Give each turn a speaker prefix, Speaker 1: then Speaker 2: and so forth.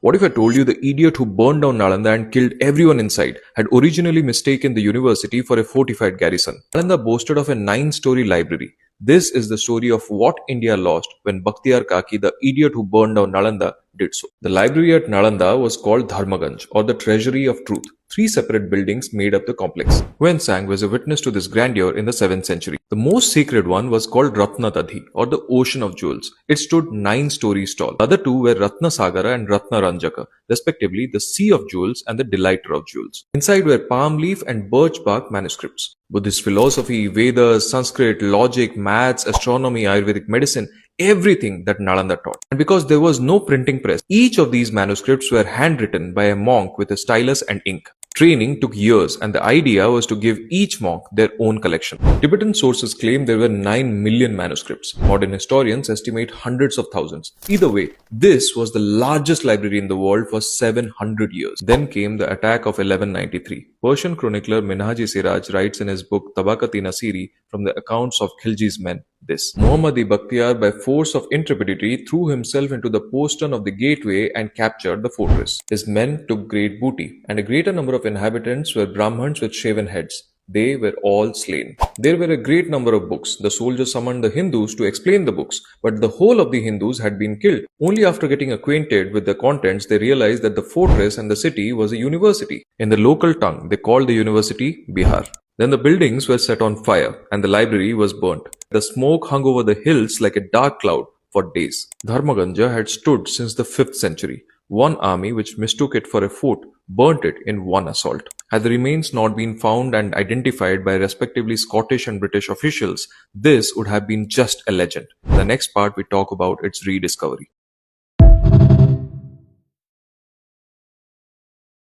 Speaker 1: What if I told you the idiot who burned down Nalanda and killed everyone inside had originally mistaken the university for a fortified garrison? Nalanda boasted of a 9-story library. This is the story of what India lost when Bakhtiyar Kaki, the idiot who burned down Nalanda, did so. The library at Nalanda was called Dharmaganj, or the Treasury of Truth. 3 separate buildings made up the complex. Huensang was a witness to this grandeur in the 7th century. The most sacred one was called Ratnadadhi, or the Ocean of Jewels. It stood 9 stories tall. The other two were Ratnasagara and Ratnaranjaka, respectively the Sea of Jewels and the Delighter of Jewels. Inside were palm leaf and birch bark manuscripts. Buddhist philosophy, Vedas, Sanskrit, logic, maths, astronomy, Ayurvedic medicine, everything that Nalanda taught. And because there was no printing press, each of these manuscripts were handwritten by a monk with a stylus and ink. Training took years, and the idea was to give each monk their own collection. Tibetan sources claim there were 9 million manuscripts. Modern historians estimate hundreds of thousands. Either way, this was the largest library in the world for 700 years. Then came the attack of 1193. Persian chronicler Minhaji Siraj writes in his book Tabaqat-i Nasiri from the accounts of Khilji's men this. Muhammad Bakhtiar, by force of intrepidity, threw himself into the postern of the gateway and captured the fortress. His men took great booty, and a greater number of inhabitants were Brahmins with shaven heads. They were all slain. There were a great number of books. The soldiers summoned the Hindus to explain the books, but the whole of the Hindus had been killed. Only after getting acquainted with the contents, they realized that the fortress and the city was a university. In the local tongue, they called the university Bihar. Then the buildings were set on fire, and the library was burnt. The smoke hung over the hills like a dark cloud for days. Dharmaganja had stood since the 5th century. One army, which mistook it for a fort, burnt it in one assault. Had the remains not been found and identified by respectively Scottish and British officials, this would have been just a legend. In the next part, we talk about its rediscovery.